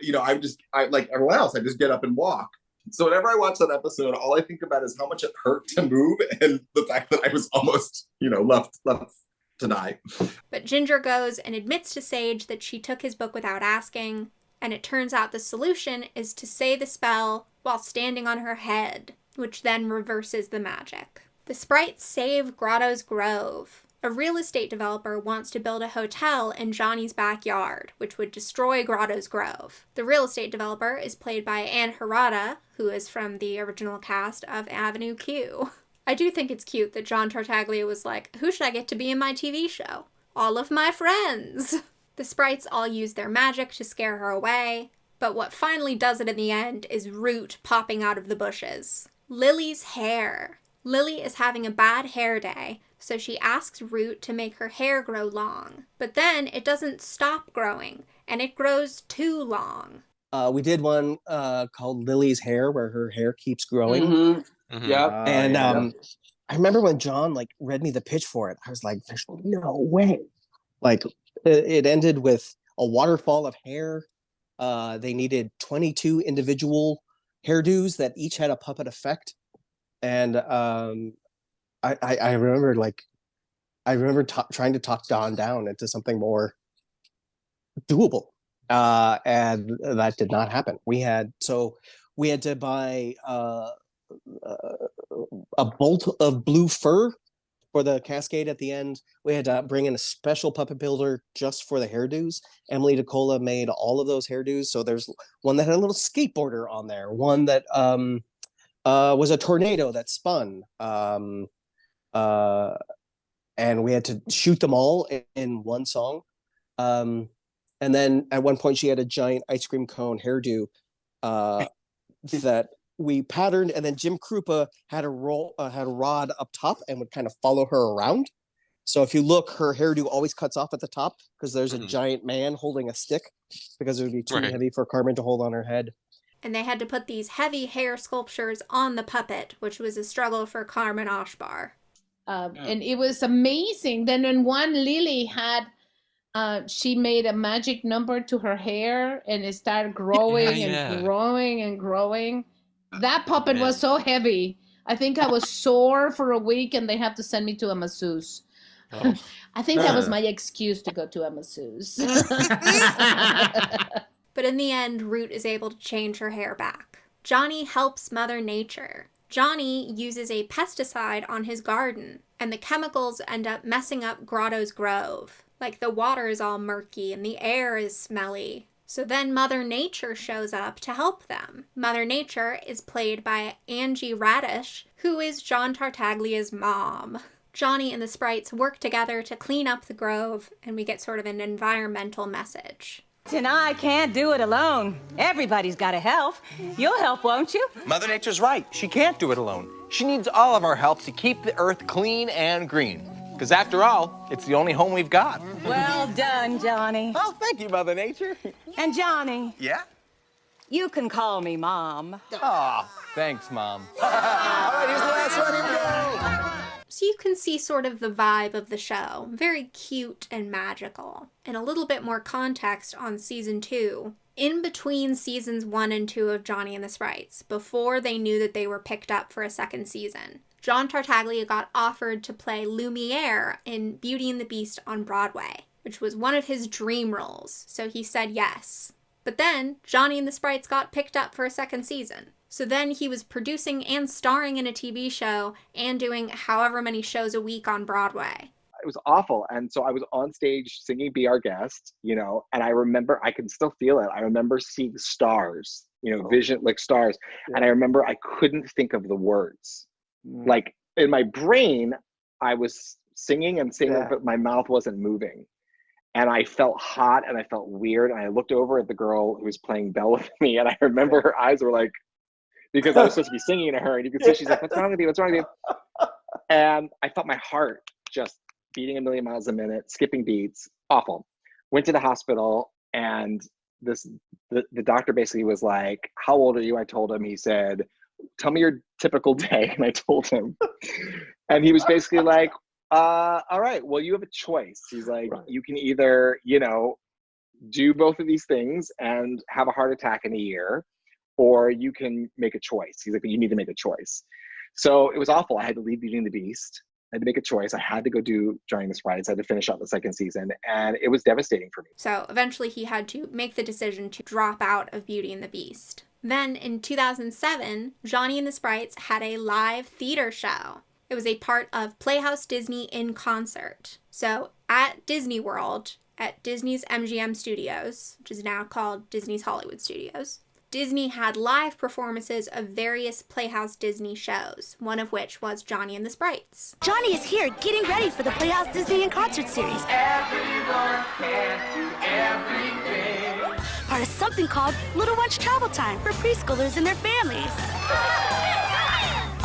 I like everyone else, I just get up and walk. So whenever I watch that episode, all I think about is how much it hurt to move and the fact that I was almost, left to die. But Ginger goes and admits to Sage that she took his book without asking, and it turns out the solution is to say the spell while standing on her head, which then reverses the magic. The sprites save Grotto's Grove. A real estate developer wants to build a hotel in Johnny's backyard, which would destroy Grotto's Grove. The real estate developer is played by Anne Harada, who is from the original cast of Avenue Q. I do think it's cute that John Tartaglia was like, who should I get to be in my TV show? All of my friends! The sprites all use their magic to scare her away, but what finally does it in the end is Root popping out of the bushes. Lily's hair. Lily is having a bad hair day, so she asks Root to make her hair grow long. But then it doesn't stop growing, and it grows too long. We did one called Lily's Hair, where her hair keeps growing. Mm-hmm. Mm-hmm. Yeah. And I remember when John read me the pitch for it, I was like, there's no way. Like, it ended with a waterfall of hair. They needed 22 individual hairdos that each had a puppet effect. And I remember trying to talk Don down into something more doable, and that did not happen. We had to buy a bolt of blue fur for the cascade at the end. We had to bring in a special puppet builder just for the hairdos. Emily DeCola made all of those hairdos. So there's one that had a little skateboarder on there, one that was a tornado that spun, and we had to shoot them all in one song. And then at one point she had a giant ice cream cone hairdo that we patterned, and then Jim Krupa had a rod up top and would kind of follow her around. So if you look, her hairdo always cuts off at the top because there's a giant man holding a stick, because it would be too heavy for Carmen to hold on her head. And they had to put these heavy hair sculptures on the puppet, which was a struggle for Carmen Osbahr. And it was amazing. Then in one, Lily had, she made a magic number to her hair, and it started growing and growing and growing. That puppet was so heavy. I think I was sore for a week, and they had to send me to a masseuse. Oh. I think that was my excuse to go to a masseuse. But in the end, Root is able to change her hair back. Johnny helps Mother Nature. Johnny uses a pesticide on his garden, and the chemicals end up messing up Grotto's Grove. Like, the water is all murky and the air is smelly. So then Mother Nature shows up to help them. Mother Nature is played by Angie Radish, who is John Tartaglia's mom. Johnny and the sprites work together to clean up the grove, and we get sort of an environmental message. And I can't do it alone. Everybody's got to help. You'll help, won't you? Mother Nature's right. She can't do it alone. She needs all of our help to keep the earth clean and green. Because after all, it's the only home we've got. Well done, Johnny. Oh, thank you, Mother Nature. And Johnny, Yeah? you can call me Mom. Oh, thanks, Mom. All right, here's the last one. Here we go. So you can see sort of the vibe of the show. Very cute and magical. And a little bit more context on season 2. In between seasons 1 and 2 of Johnny and the Sprites, before they knew that they were picked up for a second season, John Tartaglia got offered to play Lumiere in Beauty and the Beast on Broadway, which was one of his dream roles, so he said yes. But then, Johnny and the Sprites got picked up for a second season. So then he was producing and starring in a TV show and doing however many shows a week on Broadway. It was awful. And so I was on stage singing Be Our Guest, you know, and I remember, I can still feel it. I remember seeing stars, you know, vision, like stars. Yeah. And I remember I couldn't think of the words. Like in my brain, I was singing and singing, but my mouth wasn't moving. And I felt hot and I felt weird. And I looked over at the girl who was playing Belle with me. And I remember her eyes were like, because I was supposed to be singing to her. And you could see she's like, what's wrong with you? What's wrong with you? And I felt my heart just beating a million miles a minute, skipping beats, awful. Went to the hospital and the doctor basically was like, how old are you? I told him. He said, tell me your typical day. And I told him. And he was basically like, all right, well, you have a choice. He's like, you can either, you know, do both of these things and have a heart attack in a year, or you can make a choice. He's like, you need to make a choice. So it was awful. I had to leave Beauty and the Beast. I had to make a choice. I had to go do Johnny and the Sprites. I had to finish out the second season, and it was devastating for me. So eventually he had to make the decision to drop out of Beauty and the Beast. Then in 2007, Johnny and the Sprites had a live theater show. It was a part of Playhouse Disney in Concert. So at Disney World, at Disney's MGM Studios, which is now called Disney's Hollywood Studios, Disney had live performances of various Playhouse Disney shows, one of which was Johnny and the Sprites. Johnny is here getting ready for the Playhouse Disney in Concert series. Everyone can do everything. Part of something called Little One's Travel Time for preschoolers and their families.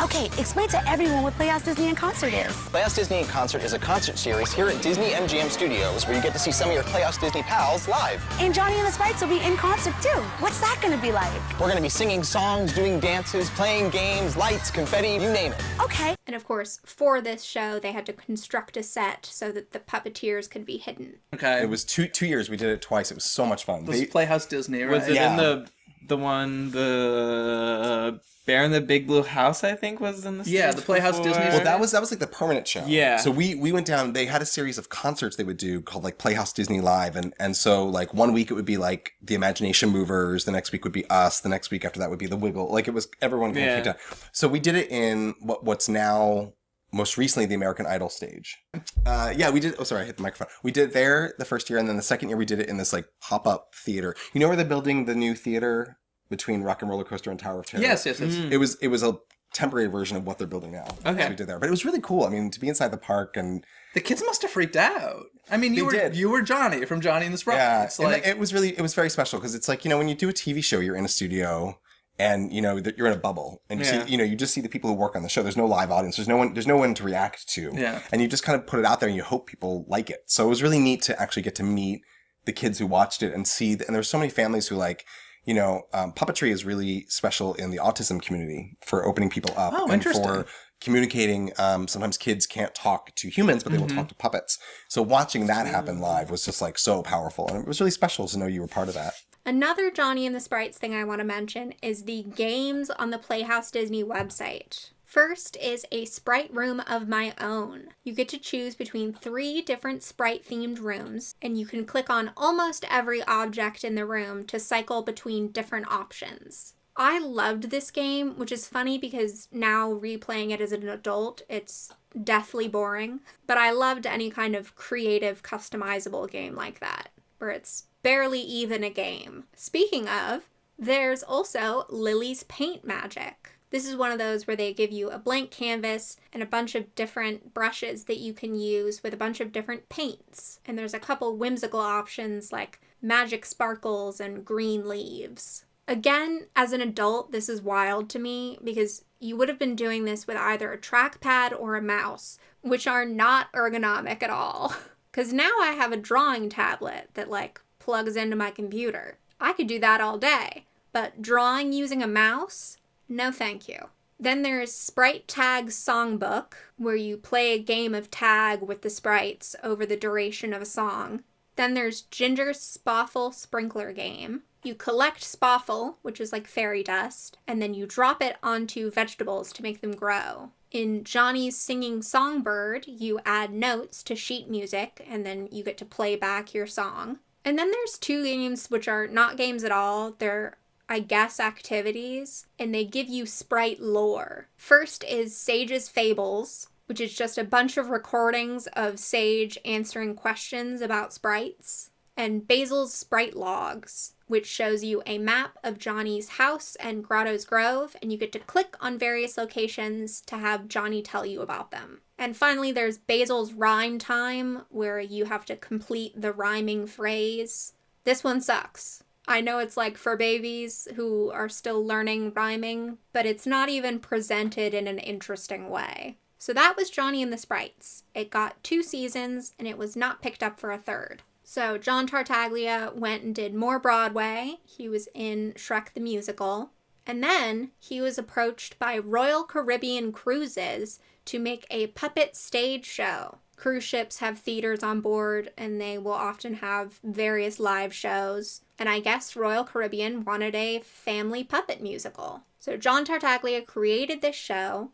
Okay, explain to everyone what Playhouse Disney in Concert is. Playhouse Disney in Concert is a concert series here at Disney MGM Studios where you get to see some of your Playhouse Disney pals live. And Johnny and the Sprites will be in concert too. What's that going to be like? We're going to be singing songs, doing dances, playing games, lights, confetti, you name it. Okay. And of course, for this show, they had to construct a set so that the puppeteers could be hidden. Okay. It was two years. We did it twice. It was so much fun. Was Playhouse Disney, right? Was it in the one, the Bear in the Big Blue House, I think, was in the the Playhouse Disney. Well, that was like the permanent show. Yeah. So we went down. They had a series of concerts they would do called like Playhouse Disney Live, and so like one week it would be like the Imagination Movers, the next week would be us, the next week after that would be the Wiggle. Like it was everyone came down. So we did it in what's now most recently the American Idol stage. We did. Oh, sorry, I hit the microphone. We did it there the first year, and then the second year we did it in this like pop-up theater. You know where they're building the new theater between Rock and Roller Coaster and Tower of Terror? Yes. It was a temporary version of what they're building now. Okay. So we did there, but it was really cool. I mean, to be inside the park and the kids must have freaked out. I mean, you were Johnny from Johnny and the Sprites. Yeah, It's like it was very special because it's like, you know, when you do a TV show, you're in a studio and you know that you're in a bubble and you see, you know, you just see the people who work on the show. There's no live audience. There's no one to react to. Yeah. And you just kind of put it out there and you hope people like it. So it was really neat to actually get to meet the kids who watched it and see. And there's so many families who like, you know, puppetry is really special in the autism community for opening people up and for communicating. Sometimes kids can't talk to humans, but they will talk to puppets. So watching that happen live was just like so powerful. And it was really special to know you were part of that. Another Johnny and the Sprites thing I want to mention is the games on the Playhouse Disney website. First is a sprite room of my own. You get to choose between 3 different sprite-themed rooms, and you can click on almost every object in the room to cycle between different options. I loved this game, which is funny because now replaying it as an adult, it's deathly boring. But I loved any kind of creative, customizable game like that, where it's barely even a game. Speaking of, there's also Lily's Paint Magic. This is one of those where they give you a blank canvas and a bunch of different brushes that you can use with a bunch of different paints. And there's a couple whimsical options like magic sparkles and green leaves. Again, as an adult, this is wild to me because you would have been doing this with either a trackpad or a mouse, which are not ergonomic at all. Because now I have a drawing tablet that like plugs into my computer. I could do that all day, but drawing using a mouse? No thank you. Then there's Sprite Tag Songbook, where you play a game of tag with the sprites over the duration of a song. Then there's Ginger's Spoffle Sprinkler Game. You collect spoffle, which is like fairy dust, and then you drop it onto vegetables to make them grow. In Johnny's Singing Songbird, you add notes to sheet music, and then you get to play back your song. And then there's 2 games which are not games at all. They're, I guess, activities, and they give you sprite lore. First is Sage's Fables, which is just a bunch of recordings of Sage answering questions about sprites, and Basil's Sprite Logs, which shows you a map of Johnny's house and Grotto's Grove, and you get to click on various locations to have Johnny tell you about them. And finally, there's Basil's Rhyme Time, where you have to complete the rhyming phrase. This one sucks. I know it's like for babies who are still learning rhyming, but it's not even presented in an interesting way. So that was Johnny and the Sprites. It got 2 seasons, and it was not picked up for a 3rd. So John Tartaglia went and did more Broadway. He was in Shrek the Musical. And then he was approached by Royal Caribbean Cruises to make a puppet stage show. Cruise ships have theaters on board, and they will often have various live shows. And I guess Royal Caribbean wanted a family puppet musical. So John Tartaglia created this show.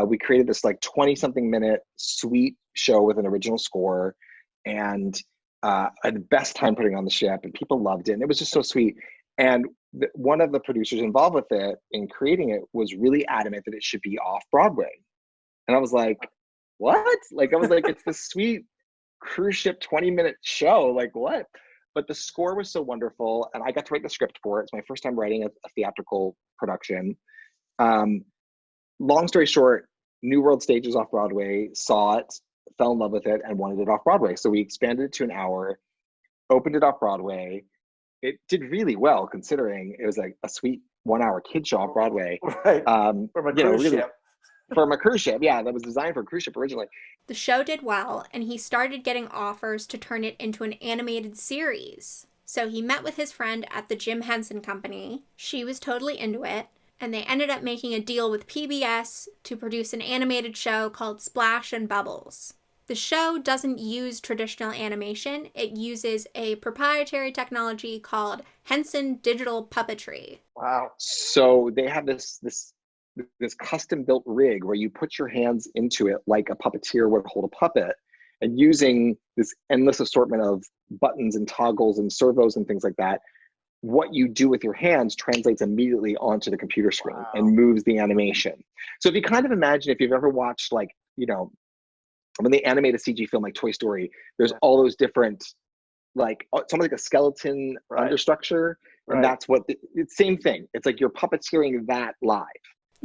We created this like 20-something minute sweet show with an original score, and I had the best time putting on the ship, and people loved it, and it was just so sweet. And one of the producers involved with it in creating it was really adamant that it should be off Broadway. And I was like, what? Like, I was like, it's this sweet cruise ship 20-minute show. Like, what? But the score was so wonderful, and I got to write the script for it. It's my first time writing a theatrical production. Long story short, New World Stages off Broadway saw it, fell in love with it, and wanted it off Broadway. So we expanded it to an hour, opened it off Broadway. It did really well, considering it was like a sweet 1-hour kid show off Broadway. Right. From a cruise ship. From a cruise ship, yeah, that was designed for a cruise ship originally. The show did well, and he started getting offers to turn it into an animated series. So he met with his friend at the Jim Henson Company. She was totally into it, and they ended up making a deal with PBS to produce an animated show called Splash and Bubbles. The show doesn't use traditional animation. It uses a proprietary technology called Henson Digital Puppetry. Wow. So they have this custom built rig where you put your hands into it like a puppeteer would hold a puppet, and using this endless assortment of buttons and toggles and servos and things like that, what you do with your hands translates immediately onto the computer screen and moves the animation. So if you kind of imagine, if you've ever watched, like, you know, when they animate a CG film like Toy Story, there's all those different, like, something like a skeleton understructure, and that's what, it's same thing. It's like you're puppeteering that live.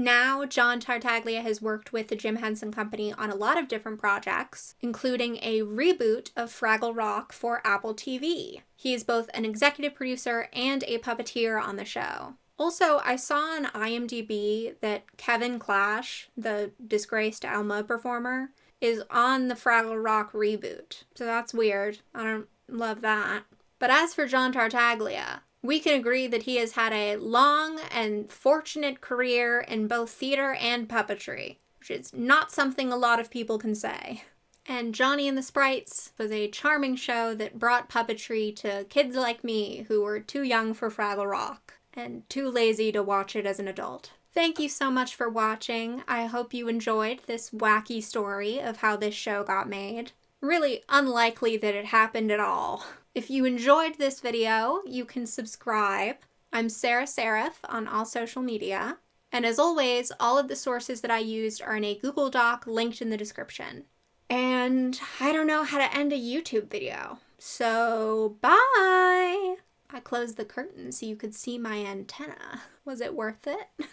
Now, John Tartaglia has worked with the Jim Henson Company on a lot of different projects, including a reboot of Fraggle Rock for Apple TV. He is both an executive producer and a puppeteer on the show. Also, I saw on IMDb that Kevin Clash, the disgraced Alma performer, is on the Fraggle Rock reboot. So that's weird. I don't love that. But as for John Tartaglia, we can agree that he has had a long and fortunate career in both theater and puppetry, which is not something a lot of people can say. And Johnny and the Sprites was a charming show that brought puppetry to kids like me who were too young for Fraggle Rock and too lazy to watch it as an adult. Thank you so much for watching. I hope you enjoyed this wacky story of how this show got made. Really unlikely that it happened at all. If you enjoyed this video, you can subscribe. I'm Sarah Seraph on all social media. And as always, all of the sources that I used are in a Google Doc linked in the description. And I don't know how to end a YouTube video. So, bye! I closed the curtain so you could see my antenna. Was it worth it?